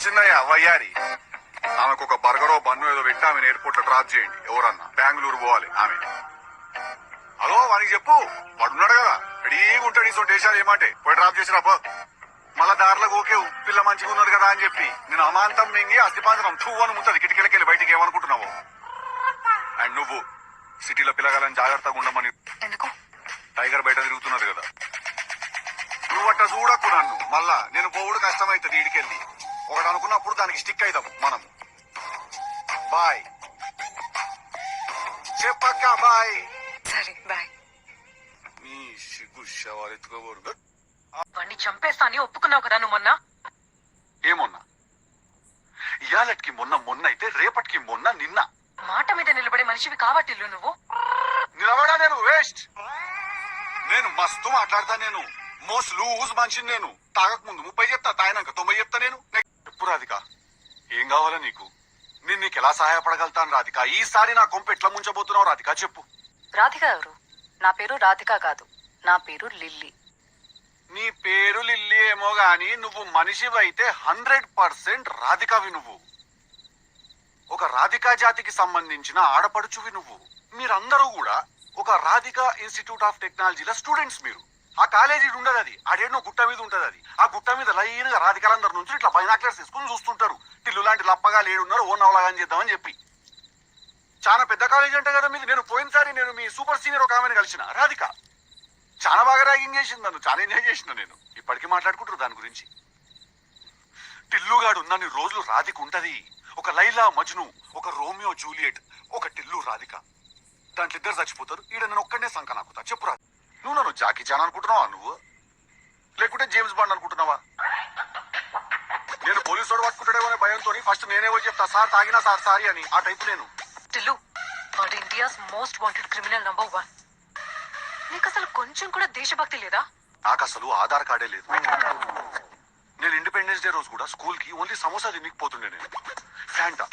చిన్నయ్య వయ్యారి ఆమెకు ఒక బర్గరో బన్ను ఏదో పెట్టి ఆమెను ఎయిర్పోర్ట్ లో డ్రాప్ చేయండి. ఎవరన్నా బెంగళూరు పోవాలి ఆమె. అదో వానికి చెప్పు, వాడున్నాడు కదా రెడీగా ఉంటాడు. ఈ దేశాలు ఏమంటే పోయి డ్రాప్ చేసిరా పో. మళ్ళా దారిలో ఓకేవు పిల్ల మంచిగా ఉన్నది కదా అని చెప్పి నేను అమాంతం మింగి అస్థిపాంతరం టూ అని ముంటది కిటికీలకెళ్ళి బయటికి ఏమనుకుంటున్నావు. అండ్ నువ్వు సిటీలో పిల్లగాలని జాగ్రత్తగా ఉండమని. ఎందుకు? టైగర్ బయట తిరుగుతున్నది కదా, నువ్వు అట్ట చూడకు నన్ను. మళ్ళా నేను పోవుడు కష్టమైతుంది. ఈడికెళ్ళి ఒకటి అనుకున్నప్పుడు దానికి స్టిక్ అవుతాం మనం. బాయ్ చెప్పక్క, బాయ్. సరే బాయ్. నీ సిగ్గు శవాలెత్తుకోబోరు. వాడిని చంపేస్తా అని ఒప్పుకున్నావు కదా నువ్వు మొన్న. ఏమొన్నా? ఇయాలటికి మొన్న అయితే రేపటికి నిన్న. మాట మీద నిలబడే మనిషివి కావట్టిల్లు నువ్వు. నిలబడా నేను వేస్ట్. నేను మస్తు మాట్లాడతా. నేను మోస్ట్ లూజ్ మనిషిని. నేను తాగక ముందు 30 చెప్తా, తాగినాక 90 చెప్తా. నేను చెప్పు రాధిక, ఏం కావాలా నీకు? నేను నీకు ఎలా సహాయపడగలుగుతాను రాధిక? ఈసారి నా కొంప ఎట్లా ముంచబోతున్నావు రాధిక చెప్పు. రాధిక ఎవరు? నా పేరు రాధిక కాదు, నా పేరు లిల్లీ. నీ పేరు లిల్లీ ఏమో గాని నువ్వు మనిషివైతే 100% రాధికవి. నువ్వు ఒక రాధికా జాతికి సంబంధించిన ఆడపడుచువి నువ్వు. మీరందరూ కూడా ఒక రాధికా ఇన్స్టిట్యూట్ ఆఫ్ టెక్నాలజీల స్టూడెంట్స్. మీరు ఆ కాలేజీ ఉండదు, అది ఆడేనో గుట్ట మీద ఉంటది. అది ఆ గుట్ట మీద లైన్ గా రాధికాలందరి నుంచి ఇట్లా బైనాక్లర్స్ తీసుకుని చూస్తుంటారు. టిల్లు లాంటి లప్పగా లేడున్నారు, ఓ నవలాగాని చేద్దామని చెప్పి. చాలా పెద్ద కాలేజీ అంటే కదా మీది. నేను పోయినసారి నేను మీ సూపర్ సీనియర్ ఒక ఆమెను కలిసిన రాధిక. చాలా బాగా ర్యాగింగ్ చేసింది నన్ను, చాలా ఎంజాయ్ చేసిన. నేను ఇప్పటికీ మాట్లాడుకుంటారు దాని గురించి. టిల్లుగాడు ఉన్నన్ని రోజులు రాధిక ఉంటది. ఒక లైలా మజ్ను, ఒక రోమియో జూలియట్, ఒక టిల్లు రాధిక. దాంట్లో ఇద్దరు చచ్చిపోతారు. ఈడ నేను ఒక్కడనే సంక నాకుతా. చెప్పు రా, నువ్వు నన్ను జాకీ చాన్ అనుకుంటున్నావా? నువ్వు లేకుంటే జేమ్స్ బాండ్ అనుకుంటున్నావా? నేను పోలీసు వాడు పట్టుకుంటాడేమో అనే భయంతో ఫస్ట్ నేనేవో చెప్తా, సార్ తాగినా సార్ సారీ అని. ఆ టైపు నేను. టిల్లు, వాడు India's most wanted criminal number 1. నీకు అసలు కొంచెం కూడా దేశభక్తి లేదా? నాకు అసలు ఆధార్ కార్డే లేదు. నేను ఇండిపెండెన్స్ డే రోజు కూడా స్కూల్ కి ఓన్లీ సమోసా తినకపోతుండే. నేను ఫ్యాంటా